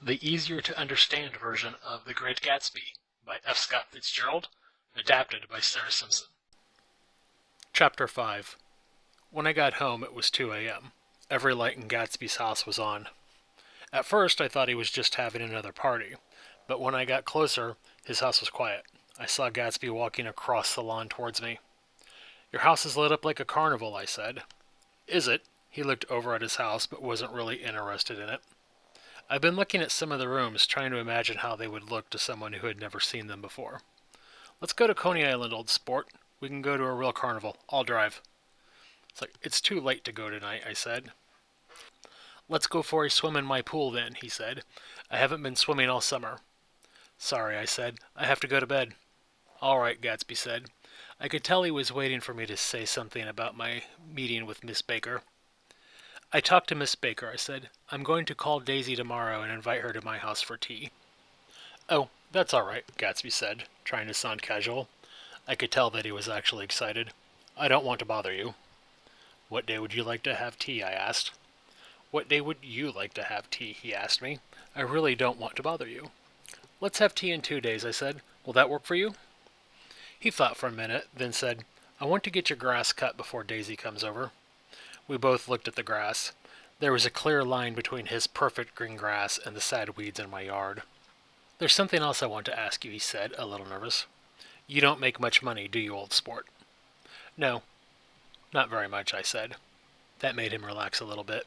The easier-to-understand version of The Great Gatsby by F. Scott Fitzgerald, adapted by Sarah Simpson. Chapter 5. When I got home, it was 2 a.m. Every light in Gatsby's house was on. At first, I thought he was just having another party, but when I got closer, his house was quiet. I saw Gatsby walking across the lawn towards me. "Your house is lit up like a carnival," I said. "Is it?" He looked over at his house, but wasn't really interested in it. I've been looking at some of the rooms, trying to imagine how they would look to someone who had never seen them before. "Let's go to Coney Island, old sport. We can go to a real carnival. I'll drive." It's too late to go tonight," I said. "Let's go for a swim in my pool then," he said. "I haven't been swimming all summer." "Sorry," I said. "I have to go to bed." "All right," Gatsby said. I could tell he was waiting for me to say something about my meeting with Miss Baker. "I talked to Miss Baker," I said. "I'm going to call Daisy tomorrow and invite her to my house for tea." "Oh, that's all right," Gatsby said, trying to sound casual. I could tell that he was actually excited. "I don't want to bother you." "What day would you like to have tea?" I asked. "What day would you like to have tea?" he asked me. "I really don't want to bother you." "Let's have tea in 2 days," I said. "Will that work for you?" He thought for a minute, then said, "I want to get your grass cut before Daisy comes over." We both looked at the grass. There was a clear line between his perfect green grass and the sad weeds in my yard. "There's something else I want to ask you," he said, a little nervous. "You don't make much money, do you, old sport?" "No, not very much," I said. That made him relax a little bit.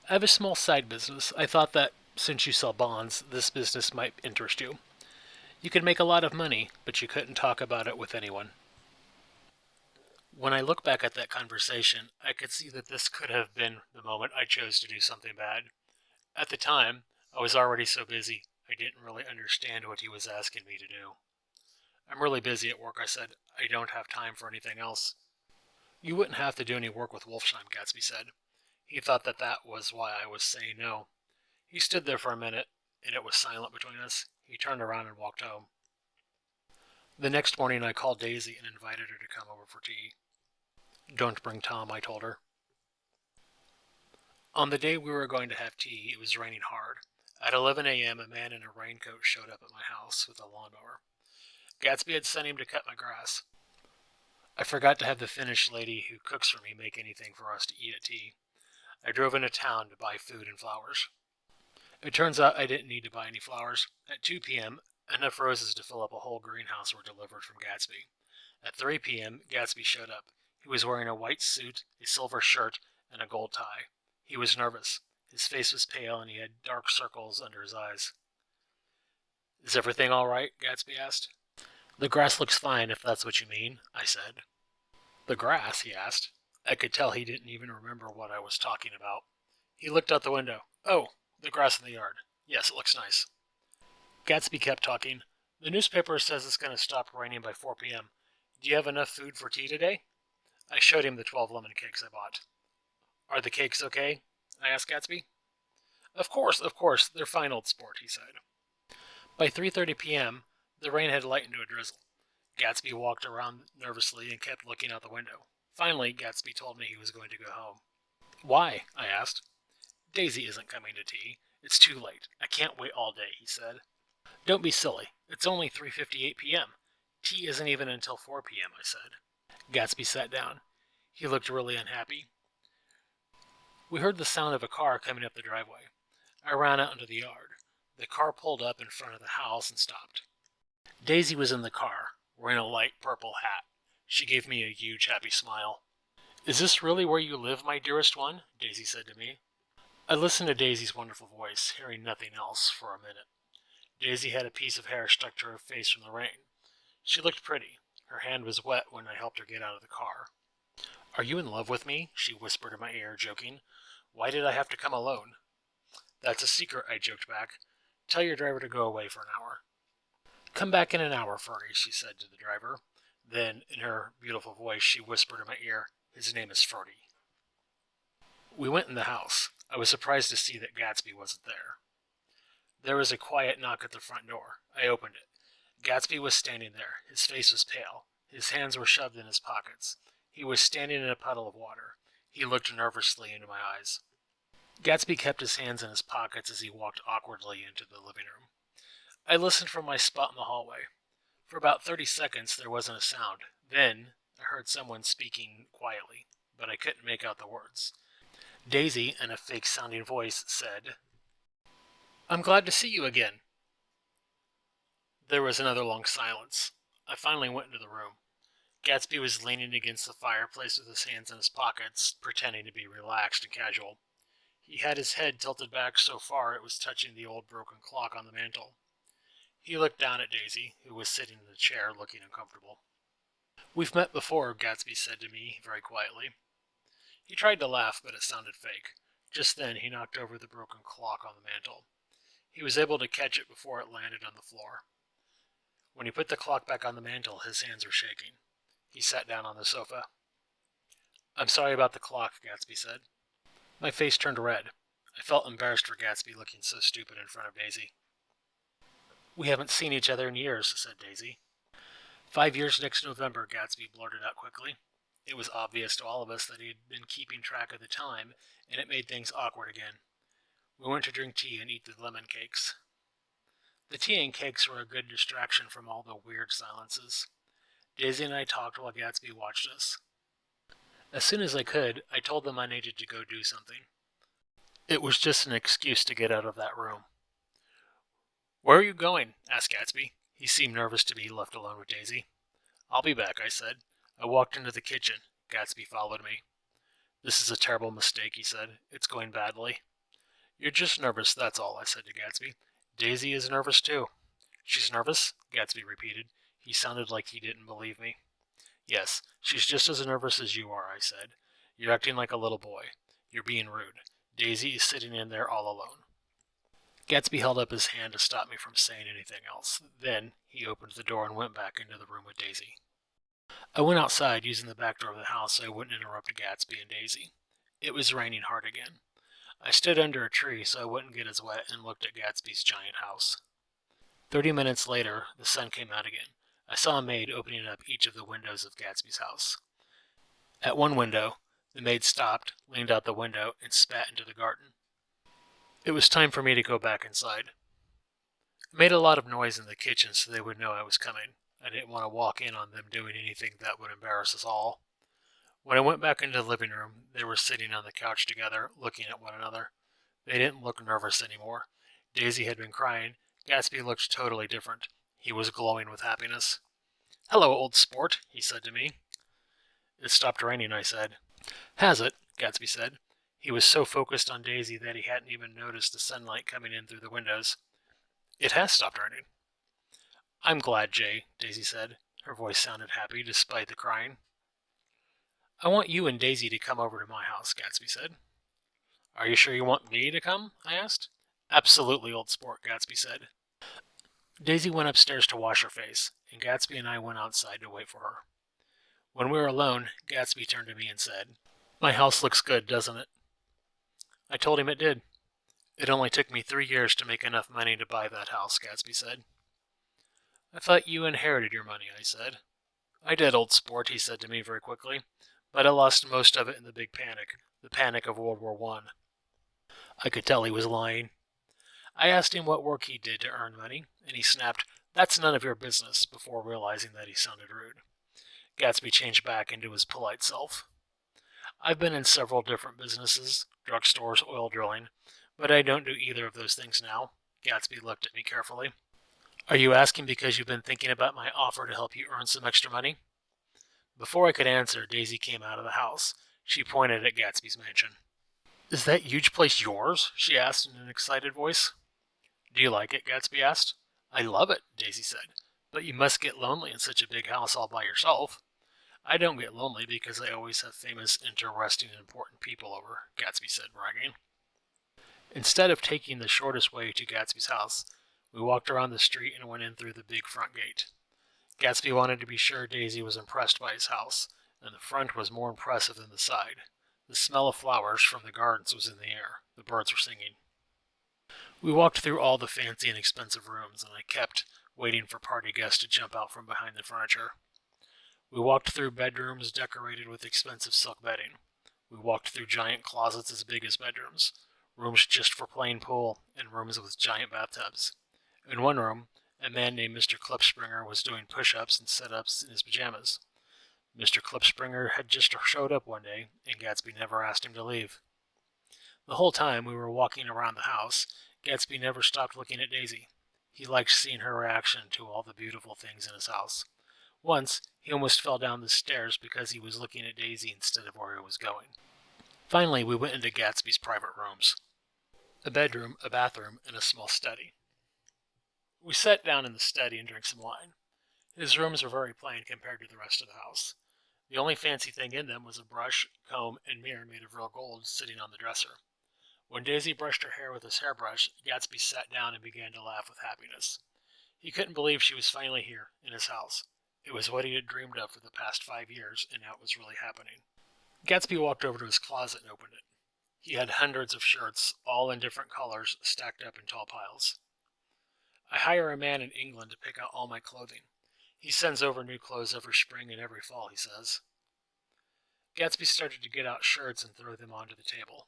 "I have a small side business. I thought that, since you sell bonds, this business might interest you. You could make a lot of money, but you couldn't talk about it with anyone." When I look back at that conversation, I could see that this could have been the moment I chose to do something bad. At the time, I was already so busy, I didn't really understand what he was asking me to do. "I'm really busy at work," I said. "I don't have time for anything else." "You wouldn't have to do any work with Wolfsheim," Gatsby said. He thought that was why I was saying no. He stood there for a minute, and it was silent between us. He turned around and walked home. The next morning I called Daisy and invited her to come over for tea. "Don't bring Tom," I told her. On the day we were going to have tea, it was raining hard. At 11 a.m., a man in a raincoat showed up at my house with a lawnmower. Gatsby had sent him to cut my grass. I forgot to have the Finnish lady who cooks for me make anything for us to eat at tea. I drove into town to buy food and flowers. It turns out I didn't need to buy any flowers. At 2 p.m., enough roses to fill up a whole greenhouse were delivered from Gatsby. At 3 p.m., Gatsby showed up. He was wearing a white suit, a silver shirt, and a gold tie. He was nervous. His face was pale, and he had dark circles under his eyes. "Is everything all right?" Gatsby asked. "The grass looks fine, if that's what you mean," I said. "The grass?" he asked. I could tell he didn't even remember what I was talking about. He looked out the window. "Oh, the grass in the yard. Yes, it looks nice." Gatsby kept talking. "The newspaper says it's going to stop raining by 4 p.m. Do you have enough food for tea today?" I showed him the 12 lemon cakes I bought. "Are the cakes okay?" I asked Gatsby. Of course, they're fine, old sport," he said. By 3:30 p.m., the rain had lightened to a drizzle. Gatsby walked around nervously and kept looking out the window. Finally, Gatsby told me he was going to go home. "Why?" I asked. "Daisy isn't coming to tea. It's too late. I can't wait all day," he said. "Don't be silly. It's only 3:58 p.m. Tea isn't even until 4 p.m., I said. Gatsby sat down. He looked really unhappy. We heard the sound of a car coming up the driveway. I ran out into the yard. The car pulled up in front of the house and stopped. Daisy was in the car, wearing a light purple hat. She gave me a huge, happy smile. "Is this really where you live, my dearest one?" Daisy said to me. I listened to Daisy's wonderful voice, hearing nothing else, for a minute. Daisy had a piece of hair stuck to her face from the rain. She looked pretty. Her hand was wet when I helped her get out of the car. "Are you in love with me?" she whispered in my ear, joking. "Why did I have to come alone?" "That's a secret," I joked back. "Tell your driver to go away for an hour." "Come back in an hour, Ferdy," she said to the driver. Then, in her beautiful voice, she whispered in my ear, "His name is Ferdy." We went in the house. I was surprised to see that Gatsby wasn't there. There was a quiet knock at the front door. I opened it. Gatsby was standing there. His face was pale. His hands were shoved in his pockets. He was standing in a puddle of water. He looked nervously into my eyes. Gatsby kept his hands in his pockets as he walked awkwardly into the living room. I listened from my spot in the hallway. For about 30 seconds, there wasn't a sound. Then, I heard someone speaking quietly, but I couldn't make out the words. Daisy, in a fake-sounding voice, said, "I'm glad to see you again." There was another long silence. I finally went into the room. Gatsby was leaning against the fireplace with his hands in his pockets, pretending to be relaxed and casual. He had his head tilted back so far it was touching the old broken clock on the mantel. He looked down at Daisy, who was sitting in the chair looking uncomfortable. "We've met before," Gatsby said to me very quietly. He tried to laugh, but it sounded fake. Just then, he knocked over the broken clock on the mantel. He was able to catch it before it landed on the floor. When he put the clock back on the mantel, his hands were shaking. He sat down on the sofa. "I'm sorry about the clock," Gatsby said. My face turned red. I felt embarrassed for Gatsby looking so stupid in front of Daisy. "We haven't seen each other in years," said Daisy. 5 years next November, Gatsby blurted out quickly. It was obvious to all of us that he had been keeping track of the time, and it made things awkward again. We went to drink tea and eat the lemon cakes. The tea and cakes were a good distraction from all the weird silences. Daisy and I talked while Gatsby watched us. As soon as I could, I told them I needed to go do something. It was just an excuse to get out of that room. "Where are you going?" asked Gatsby. He seemed nervous to be left alone with Daisy. "I'll be back," I said. I walked into the kitchen. Gatsby followed me. "This is a terrible mistake," he said. "It's going badly." "You're just nervous, that's all," I said to Gatsby. "Daisy is nervous too." "She's nervous?" Gatsby repeated. He sounded like he didn't believe me. "Yes, she's just as nervous as you are," I said. "You're acting like a little boy. You're being rude. Daisy is sitting in there all alone." Gatsby held up his hand to stop me from saying anything else. Then he opened the door and went back into the room with Daisy. I went outside using the back door of the house so I wouldn't interrupt Gatsby and Daisy. It was raining hard again. I stood under a tree so I wouldn't get as wet and looked at Gatsby's giant house. 30 minutes later, the sun came out again. I saw a maid opening up each of the windows of Gatsby's house. At one window, the maid stopped, leaned out the window, and spat into the garden. It was time for me to go back inside. I made a lot of noise in the kitchen so they would know I was coming. I didn't want to walk in on them doing anything that would embarrass us all. When I went back into the living room, they were sitting on the couch together, looking at one another. They didn't look nervous anymore. Daisy had been crying. Gatsby looked totally different. He was glowing with happiness. "Hello, old sport," he said to me. "It stopped raining," I said. "Has it?" Gatsby said. He was so focused on Daisy that he hadn't even noticed the sunlight coming in through the windows. "It has stopped raining." "I'm glad, Jay," Daisy said. Her voice sounded happy despite the crying. "I want you and Daisy to come over to my house," Gatsby said. "Are you sure you want me to come?" I asked. "Absolutely, old sport," Gatsby said. Daisy went upstairs to wash her face, and Gatsby and I went outside to wait for her. When we were alone, Gatsby turned to me and said, "My house looks good, doesn't it?" I told him it did. "It only took me 3 years to make enough money to buy that house," Gatsby said. "I thought you inherited your money," I said. "I did, old sport," he said to me very quickly, "but I lost most of it in the big panic, the panic of World War I. I could tell he was lying. I asked him what work he did to earn money, and he snapped, "That's none of your business," before realizing that he sounded rude. Gatsby changed back into his polite self. "I've been in several different businesses, drugstores, oil drilling, but I don't do either of those things now." Gatsby looked at me carefully. "Are you asking because you've been thinking about my offer to help you earn some extra money?" Before I could answer, Daisy came out of the house. She pointed at Gatsby's mansion. "Is that huge place yours?" she asked in an excited voice. "Do you like it?" Gatsby asked. "I love it," Daisy said. "But you must get lonely in such a big house all by yourself." "I don't get lonely because I always have famous, interesting, and important people over," Gatsby said, bragging. Instead of taking the shortest way to Gatsby's house, we walked around the street and went in through the big front gate. Gatsby wanted to be sure Daisy was impressed by his house, and the front was more impressive than the side. The smell of flowers from the gardens was in the air. The birds were singing. We walked through all the fancy and expensive rooms, and I kept waiting for party guests to jump out from behind the furniture. We walked through bedrooms decorated with expensive silk bedding. We walked through giant closets as big as bedrooms, rooms just for playing pool, and rooms with giant bathtubs. In one room, a man named Mr. Klipspringer was doing push-ups and sit-ups in his pajamas. Mr. Klipspringer had just showed up one day, and Gatsby never asked him to leave. The whole time we were walking around the house, Gatsby never stopped looking at Daisy. He liked seeing her reaction to all the beautiful things in his house. Once, he almost fell down the stairs because he was looking at Daisy instead of where he was going. Finally, we went into Gatsby's private rooms. A bedroom, a bathroom, and a small study. We sat down in the study and drank some wine. His rooms were very plain compared to the rest of the house. The only fancy thing in them was a brush, comb, and mirror made of real gold sitting on the dresser. When Daisy brushed her hair with his hairbrush, Gatsby sat down and began to laugh with happiness. He couldn't believe she was finally here, in his house. It was what he had dreamed of for the past 5 years, and now it was really happening. Gatsby walked over to his closet and opened it. He had hundreds of shirts, all in different colors, stacked up in tall piles. I hire a man in England to pick out all my clothing. He sends over new clothes every spring and every fall, he says. Gatsby started to get out shirts and throw them onto the table.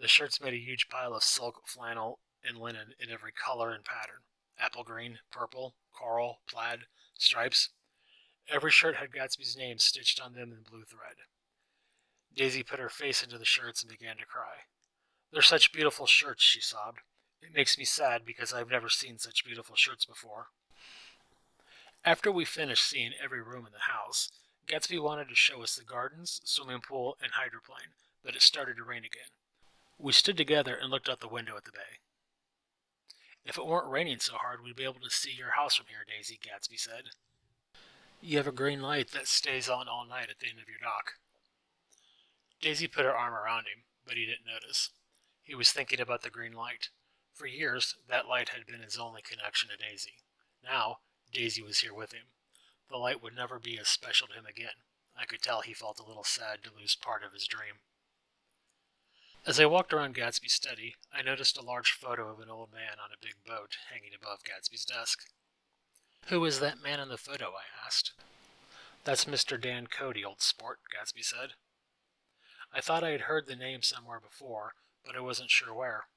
The shirts made a huge pile of silk, flannel, and linen in every color and pattern. Apple green, purple, coral, plaid, stripes. Every shirt had Gatsby's name stitched on them in blue thread. Daisy put her face into the shirts and began to cry. "They're such beautiful shirts," she sobbed. "It makes me sad because I've never seen such beautiful shirts before." After we finished seeing every room in the house, Gatsby wanted to show us the gardens, swimming pool, and hydroplane, but it started to rain again. We stood together and looked out the window at the bay. "If it weren't raining so hard, we'd be able to see your house from here, Daisy," Gatsby said. "You have a green light that stays on all night at the end of your dock." Daisy put her arm around him, but he didn't notice. He was thinking about the green light. For years, that light had been his only connection to Daisy. Now, Daisy was here with him. The light would never be as special to him again. I could tell he felt a little sad to lose part of his dream. As I walked around Gatsby's study, I noticed a large photo of an old man on a big boat hanging above Gatsby's desk. "Who is that man in the photo?" I asked. "That's Mr. Dan Cody, old sport," Gatsby said. I thought I had heard the name somewhere before, but I wasn't sure where.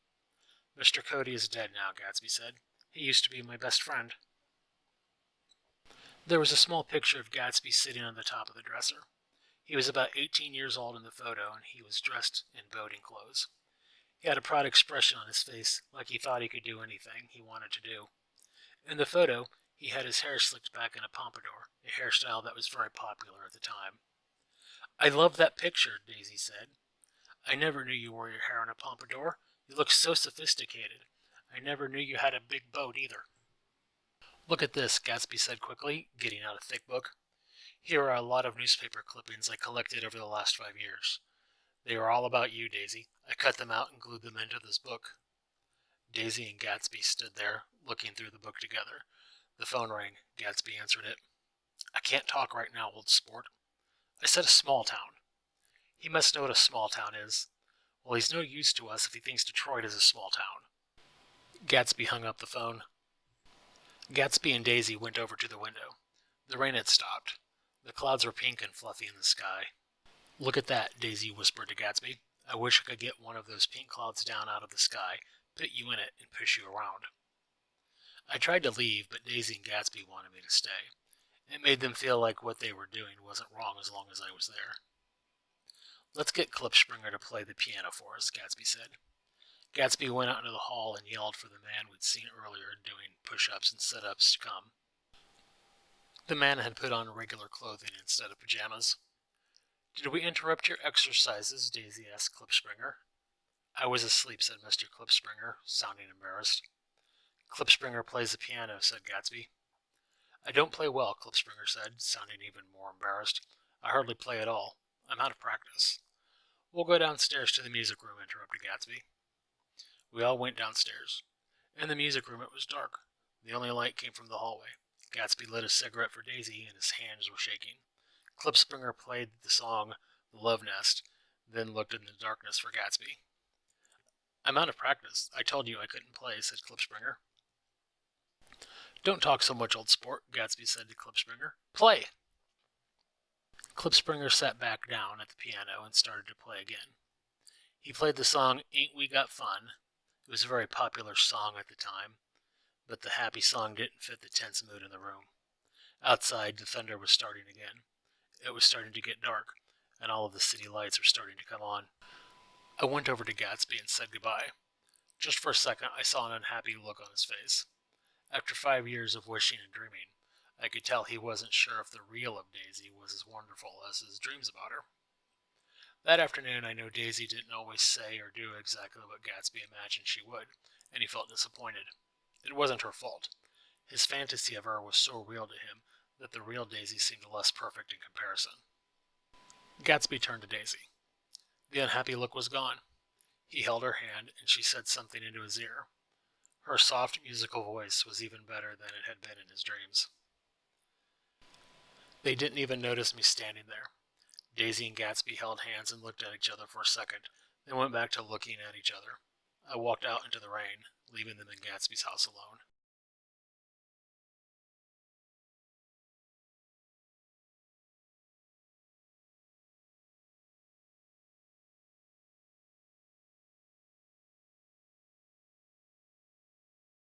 "Mr. Cody is dead now," Gatsby said. "He used to be my best friend." There was a small picture of Gatsby sitting on the top of the dresser. He was about 18 years old in the photo, and he was dressed in boating clothes. He had a proud expression on his face, like he thought he could do anything he wanted to do. In the photo, he had his hair slicked back in a pompadour, a hairstyle that was very popular at the time. "I love that picture," Daisy said. "I never knew you wore your hair in a pompadour. You look so sophisticated. I never knew you had a big boat either." "Look at this," Gatsby said quickly, getting out a thick book. "Here are a lot of newspaper clippings I collected over the last 5 years. They are all about you, Daisy. I cut them out and glued them into this book." Daisy and Gatsby stood there, looking through the book together. The phone rang. Gatsby answered it. "I can't talk right now, old sport." "I said a small town." "He must know what a small town is." "Well, he's no use to us if he thinks Detroit is a small town." Gatsby hung up the phone. Gatsby and Daisy went over to the window. The rain had stopped. The clouds were pink and fluffy in the sky. "Look at that," Daisy whispered to Gatsby. "I wish I could get one of those pink clouds down out of the sky, put you in it, and push you around." I tried to leave, but Daisy and Gatsby wanted me to stay. It made them feel like what they were doing wasn't wrong as long as I was there. "Let's get Klipspringer to play the piano for us," Gatsby said. Gatsby went out into the hall and yelled for the man we'd seen earlier doing push-ups and sit-ups to come. The man had put on regular clothing instead of pajamas. "Did we interrupt your exercises?" Daisy asked Klipspringer. "I was asleep," said Mr. Klipspringer, sounding embarrassed. "Klipspringer plays the piano," said Gatsby. "I don't play well," Klipspringer said, sounding even more embarrassed. "I hardly play at all. I'm out of practice." "We'll go downstairs to the music room," interrupted Gatsby. We all went downstairs. In the music room it was dark. The only light came from the hallway. Gatsby lit a cigarette for Daisy, and his hands were shaking. Klipspringer played the song "The Love Nest," then looked in the darkness for Gatsby. "I'm out of practice. I told you I couldn't play," said Klipspringer. "Don't talk so much, old sport," Gatsby said to Klipspringer. "Play!" Klipspringer sat back down at the piano and started to play again. He played the song Ain't We Got Fun. It was a very popular song at the time, but the happy song didn't fit the tense mood in the room. Outside, the thunder was starting again. It was starting to get dark, and all of the city lights were starting to come on. I went over to Gatsby and said goodbye. Just for a second, I saw an unhappy look on his face. After 5 years of wishing and dreaming, I could tell he wasn't sure if the real of Daisy was as wonderful as his dreams about her. That afternoon, I know Daisy didn't always say or do exactly what Gatsby imagined she would, and he felt disappointed. It wasn't her fault. His fantasy of her was so real to him that the real Daisy seemed less perfect in comparison. Gatsby turned to Daisy. The unhappy look was gone. He held her hand, and she said something into his ear. Her soft, musical voice was even better than it had been in his dreams. They didn't even notice me standing there. Daisy and Gatsby held hands and looked at each other for a second, then went back to looking at each other. I walked out into the rain, leaving them in Gatsby's house alone.